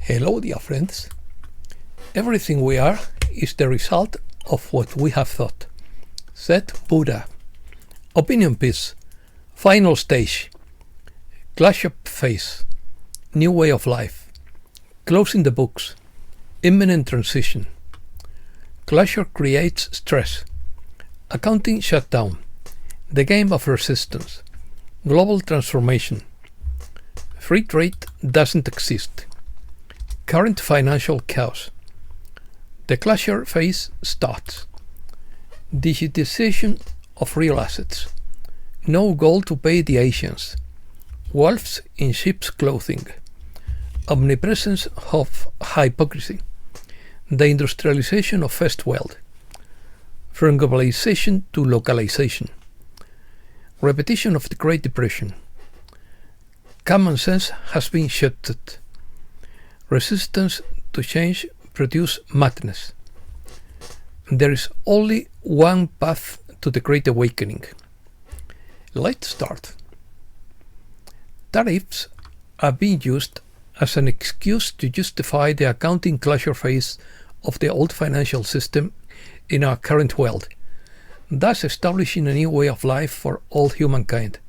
Hello, dear friends. Everything we are is the result of what we have thought, said Buddha. Opinion piece, final stage, clash of phase, new way of life, closing the books, imminent transition, closure creates stress, accounting shutdown, the game of resistance, global transformation, free trade doesn't exist, current financial chaos, the closure phase starts, digitization of real assets, no gold to pay the Asians, wolves in sheep's clothing, omnipresence of hypocrisy, Deindustrialization of first world, from globalization to localization, repetition of the Great Depression, common sense has been shattered, resistance to change produces madness. There is only one path to the Great Awakening. Let's start. Tariffs are being used as an excuse to justify the accounting closure phase of the old financial system in our current world, thus establishing a new way of life for all humankind.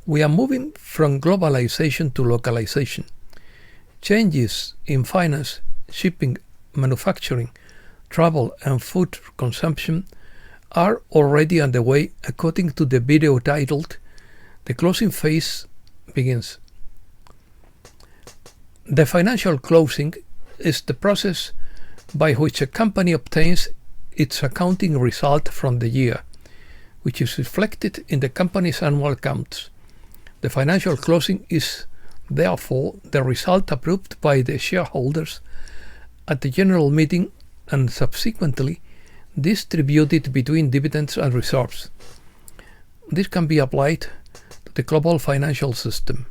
We are moving from globalization to localization. Changes in finance, shipping, manufacturing, travel and food consumption are already underway according to the video titled "The Closing Phase Begins." The financial closing is the process by which a company obtains its accounting result from the year, which is reflected in the company's annual accounts. The financial closing is therefore the result approved by the shareholders at the general meeting and subsequently distributed between dividends and reserves. This can be applied to the global financial system.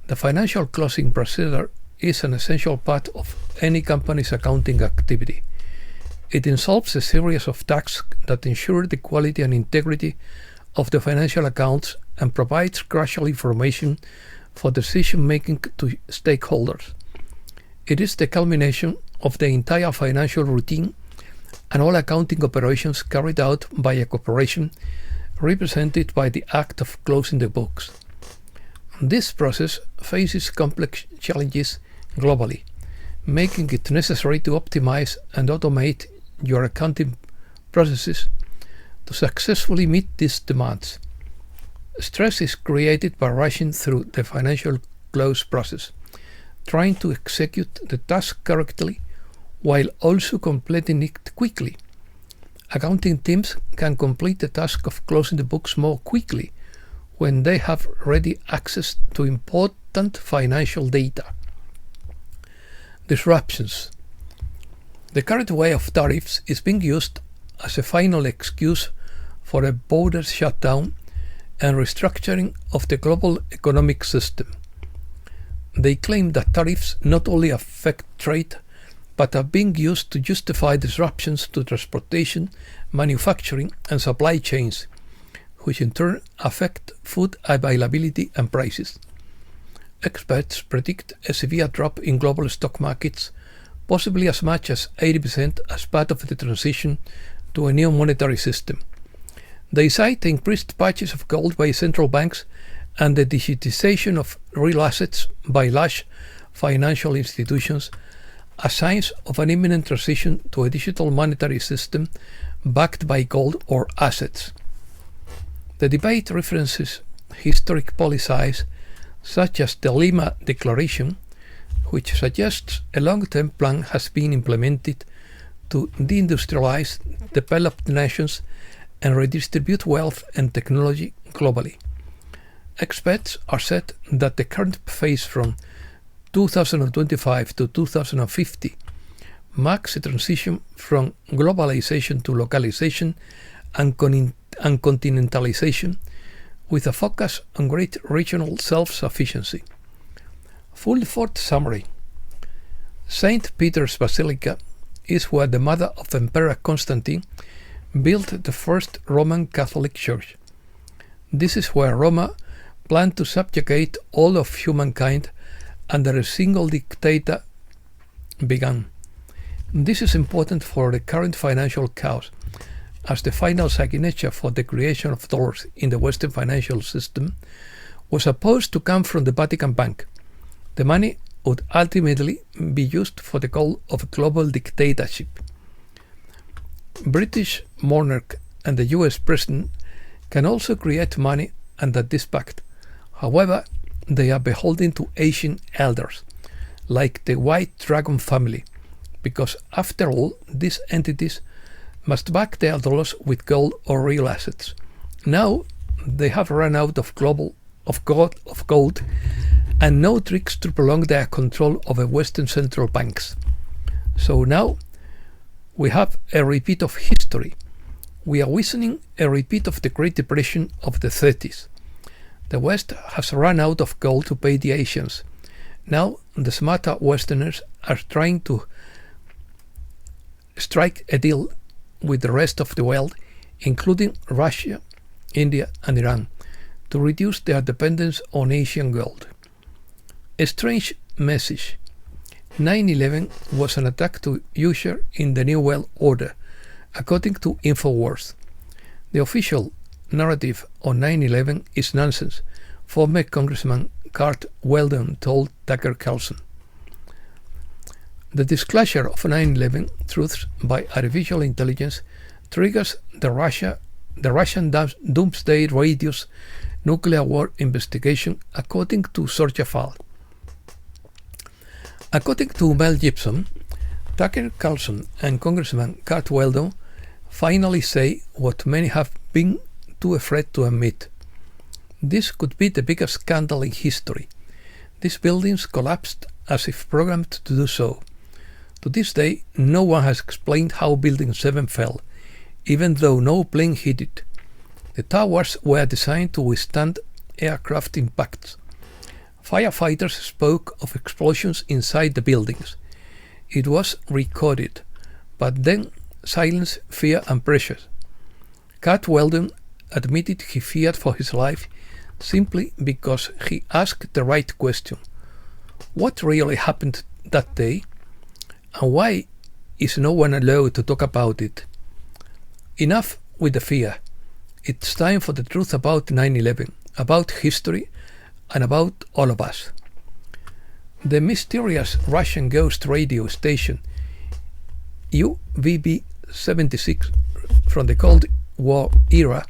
The financial closing procedure is an essential part of any company's accounting activity. It involves a series of tasks that ensure the quality and integrity of the financial accounts and provides crucial information for decision-making to stakeholders. It is the culmination of the entire financial routine and all accounting operations carried out by a corporation represented by the act of closing the books. This process faces complex challenges globally, making it necessary to optimize and automate your accounting processes to successfully meet these demands. Stress is created by rushing through the financial close process, trying to execute the task correctly while also completing it quickly. Accounting teams can complete the task of closing the books more quickly when they have ready access to important financial data. Disruptions. The current way of tariffs is being used as a final excuse for a border shutdown and restructuring of the global economic system. They claim that tariffs not only affect trade, but are being used to justify disruptions to transportation, manufacturing, and supply chains, which in turn affect food availability and prices. Experts predict a severe drop in global stock markets, possibly as much as 80% as part of the transition to a new monetary system. They cite the increased purchase of gold by central banks and the digitization of real assets by large financial institutions as signs of an imminent transition to a digital monetary system backed by gold or assets. The debate references historic policies such as the Lima Declaration, which suggests a long-term plan has been implemented to deindustrialize developed nations and redistribute wealth and technology globally. Experts are said that the current phase from 2025 to 2050 marks a transition from globalization to localization and continentalization, with a focus on great regional self-sufficiency. Full thought summary. St. Peter's Basilica is where the mother of Emperor Constantine built the first Roman Catholic Church. This is where Roma planned to subjugate all of humankind under a single dictator began. This is important for the current financial chaos, as the final signature for the creation of dollars in the Western financial system was supposed to come from the Vatican Bank. The money would ultimately be used for the goal of global dictatorship. British monarch and the US president can also create money under this pact. However, they are beholden to ancient elders, like the White Dragon family, because after all, these entities must back their dollars with gold or real assets. Now they have run out of gold and no tricks to prolong their control over Western central banks. So now we have a repeat of history. We are witnessing a repeat of the Great Depression of the 30s. The West has run out of gold to pay the Asians. Now the smarter Westerners are trying to strike a deal with the rest of the world, including Russia, India and Iran, to reduce their dependence on Asian gold. A strange message. 9/11 was an attack to usher in the New World Order, according to InfoWars. The official narrative on 9/11 is nonsense, former Congressman Curt Weldon told Tucker Carlson. The disclosure of 9/11 truths by artificial intelligence triggers the Russian Doomsday Radio's nuclear war investigation, according to Sorjafal. According to Mel Gibson, Tucker Carlson and Congressman Curt Weldon finally say what many have been too afraid to admit. This could be the biggest scandal in history. These buildings collapsed as if programmed to do so. To this day, no one has explained how Building 7 fell, even though no plane hit it. The towers were designed to withstand aircraft impacts. Firefighters spoke of explosions inside the buildings. It was recorded, but then silence, fear and pressure. Curt Weldon admitted he feared for his life simply because he asked the right question. What really happened that day? And why is no one allowed to talk about it? Enough with the fear. It's time for the truth about 9/11, about history, and about all of us. The mysterious Russian ghost radio station UVB-76 from the Cold War era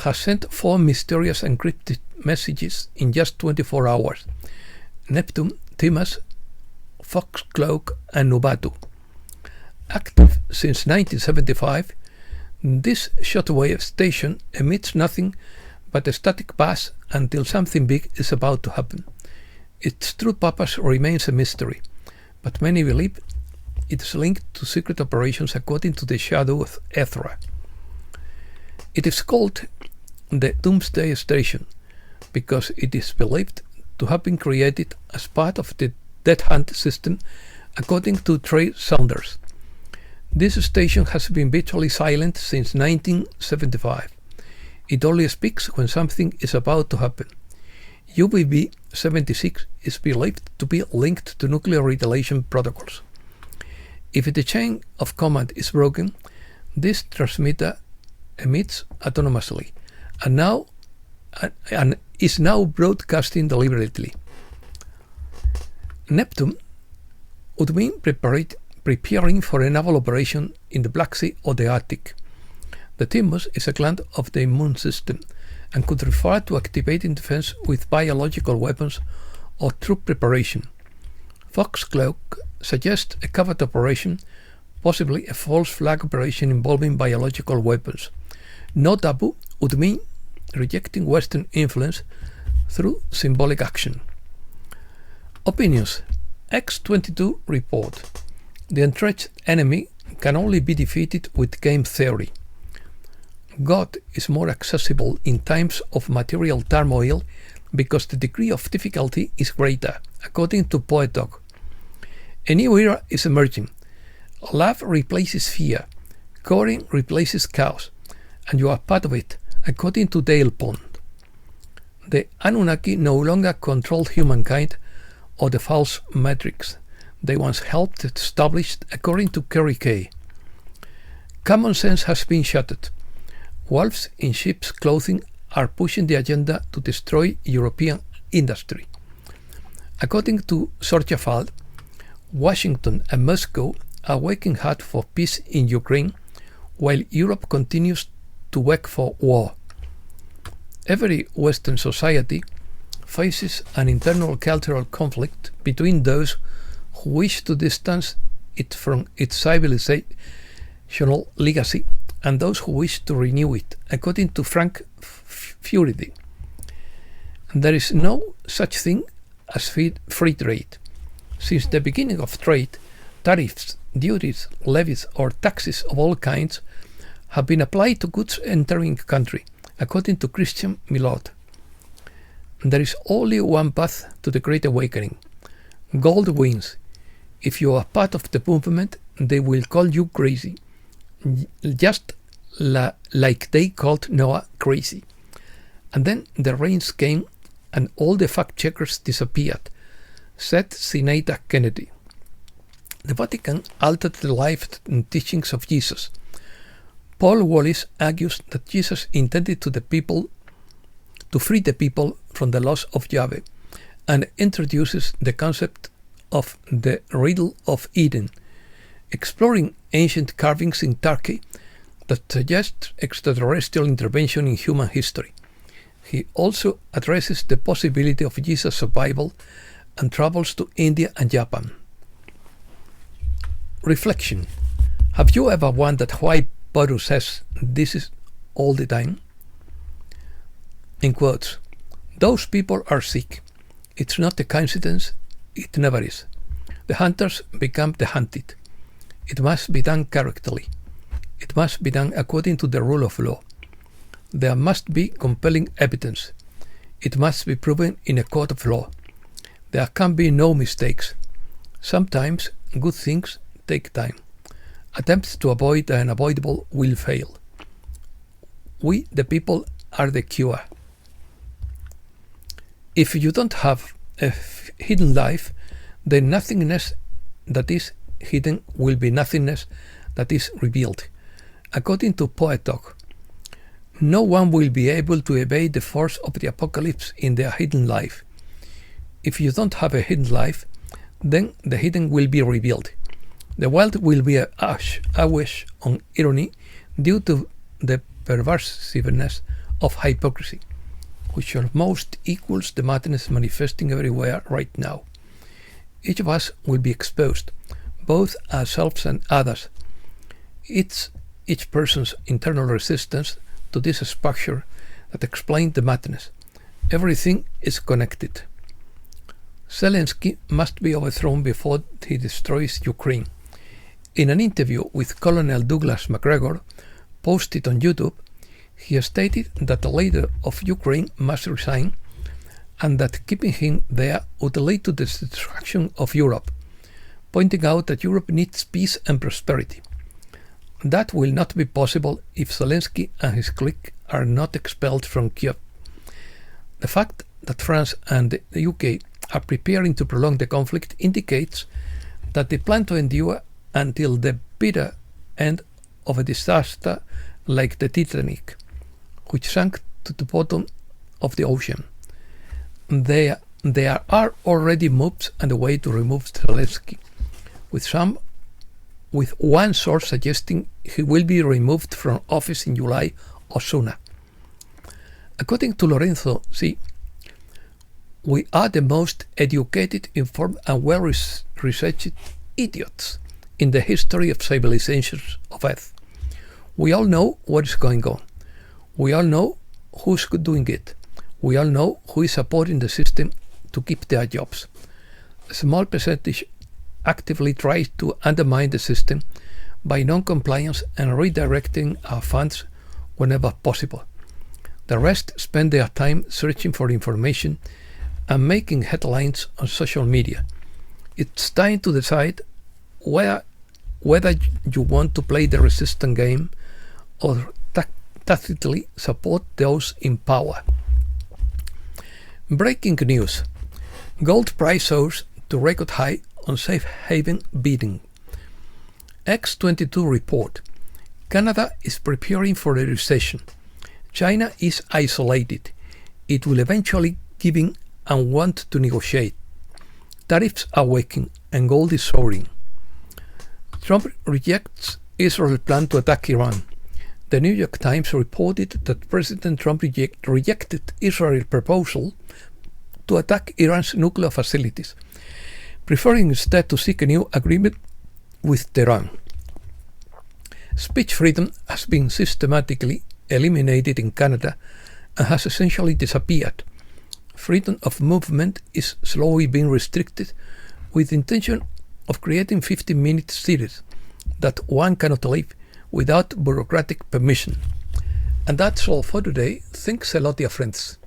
has sent 4 mysterious encrypted messages in just 24 hours. Neptune, Timas, Foxcloak and Nubatu. Active since 1975, this shortwave station emits nothing but a static buzz until something big is about to happen. Its true purpose remains a mystery, but many believe it is linked to secret operations according to the Shadow of Ethra. It is called the Doomsday Station because it is believed to have been created as part of the Death Hunt system, according to Trey Saunders. This station has been virtually silent since 1975. It only speaks when something is about to happen. UVB-76 is believed to be linked to nuclear retaliation protocols. If the chain of command is broken, this transmitter emits autonomously and is now broadcasting deliberately. Neptune would mean preparing for a naval operation in the Black Sea or the Arctic. The thymus is a gland of the immune system and could refer to activating defense with biological weapons or troop preparation. Foxcloak suggests a covert operation, possibly a false flag operation involving biological weapons. No taboo would mean rejecting Western influence through symbolic action. Opinions. X22 report. The entrenched enemy can only be defeated with game theory. God is more accessible in times of material turmoil because the degree of difficulty is greater, according to Poet Dog. A new era is emerging. Love replaces fear, coring replaces chaos, and you are part of it, according to Dale Pond. The Anunnaki no longer control humankind, or the false metrics they once helped establish, according to Kerry Kay. Common sense has been shattered. Wolves in sheep's clothing are pushing the agenda to destroy European industry. According to Sorjafal, Washington and Moscow are working hard for peace in Ukraine, while Europe continues to work for war. Every Western society faces an internal cultural conflict between those who wish to distance it from its civilizational legacy and those who wish to renew it, according to Frank Furedi. There is no such thing as free trade. Since the beginning of trade, tariffs, duties, levies, or taxes of all kinds have been applied to goods entering a country, according to Christian Millot. There is only one path to the Great Awakening. Gold wins. If you are part of the movement, they will call you crazy, just like they called Noah crazy. And then the rains came and all the fact-checkers disappeared, said Senator Kennedy. The Vatican altered the life and teachings of Jesus. Paul Wallis argues that Jesus intended to free the people from the laws of Yahweh, and introduces the concept of the riddle of Eden, exploring ancient carvings in Turkey that suggest extraterrestrial intervention in human history. He also addresses the possibility of Jesus' survival and travels to India and Japan. Reflection. Have you ever wondered why Boru says this is all the time? In quotes, those people are sick. It's not a coincidence. It never is. The hunters become the hunted. It must be done correctly. It must be done according to the rule of law. There must be compelling evidence. It must be proven in a court of law. There can be no mistakes. Sometimes good things take time. Attempts to avoid the unavoidable will fail. We, the people, are the cure. If you don't have a hidden life, then nothingness that is hidden will be nothingness that is revealed. According to Poet Talk, no one will be able to evade the force of the apocalypse in their hidden life. If you don't have a hidden life, then the hidden will be revealed. The world will be awash on irony due to the perversiveness of hypocrisy, which almost equals the madness manifesting everywhere right now. Each of us will be exposed, both ourselves and others. It's each person's internal resistance to this structure that explains the madness. Everything is connected. Zelensky must be overthrown before he destroys Ukraine. In an interview with Colonel Douglas MacGregor, posted on YouTube, he stated that the leader of Ukraine must resign and that keeping him there would lead to the destruction of Europe, pointing out that Europe needs peace and prosperity. That will not be possible if Zelensky and his clique are not expelled from Kiev. The fact that France and the UK are preparing to prolong the conflict indicates that they plan to endure until the bitter end of a disaster like the Titanic, which sank to the bottom of the ocean. There are already moves underway to remove Zelensky, with one source suggesting he will be removed from office in July or sooner. According to Lorenzo C., we are the most educated, informed, and well-researched idiots in the history of civilizations of Earth. We all know what is going on. We all know who's doing it. We all know who is supporting the system to keep their jobs. A small percentage actively tries to undermine the system by non-compliance and redirecting our funds whenever possible. The rest spend their time searching for information and making headlines on social media. It's time to decide whether you want to play the resistance game or tacitly support those in power. Breaking news. Gold price soars to record high on safe haven bidding. X22 report. Canada is preparing for a recession. China is isolated. It will eventually give in and want to negotiate. Tariffs are waking and gold is soaring. Trump rejects Israel's plan to attack Iran. The New York Times reported that President Trump rejected Israel's proposal to attack Iran's nuclear facilities, preferring instead to seek a new agreement with Tehran. Speech freedom has been systematically eliminated in Canada and has essentially disappeared. Freedom of movement is slowly being restricted with the intention of creating 15-minute series that one cannot leave without bureaucratic permission. And that's all for today. Thanks a lot, dear friends.